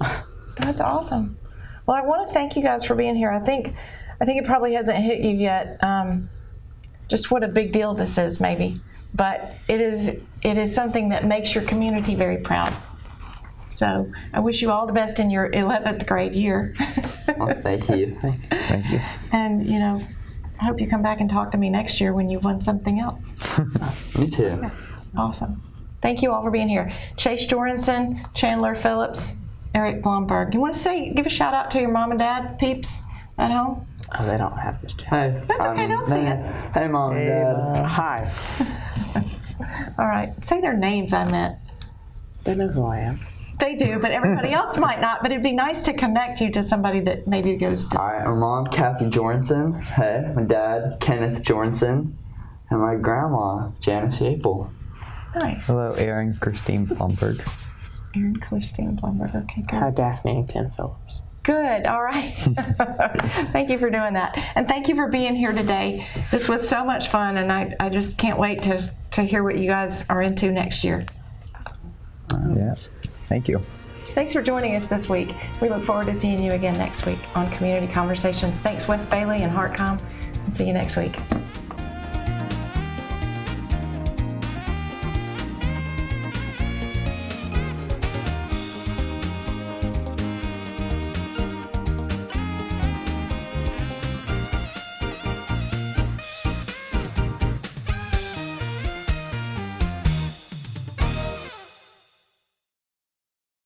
That's awesome. Well, I want to thank you guys for being here. I think it probably hasn't hit you yet, just what a big deal this is, maybe. But it is something that makes your community very proud. So I wish you all the best in your 11th grade year. Well, thank you. Thank you. And, I hope you come back and talk to me next year when you've won something else. Me too. Awesome. Thank you all for being here. Chase Jorgensen, Chandler Phillips, Eric Blomberg. You want to give a shout out to your mom and dad, peeps, at home? Oh, they don't have this chat. Hey. That's okay, they'll see it. Hey, Mom and Dad. Hi. All right. Say their names, I meant. They know who I am. They do, but everybody else might not. But it'd be nice to connect you to somebody that maybe goes to. All right, my mom, Kathy Jorgensen. Hey, my dad, Kenneth Jorgensen. And my grandma, Janice Apel. Nice. Hello, Aaron Christine Blumberg. Aaron Christine Blumberg. Okay, good. Hi, Daphne and Ken Phillips. Good. All right. Thank you for doing that. And thank you for being here today. This was so much fun, and I just can't wait to hear what you guys are into next year. Yeah. Thank you. Thanks for joining us this week. We look forward to seeing you again next week on Community Conversations. Thanks, Wes Bailey and HartCom, and see you next week.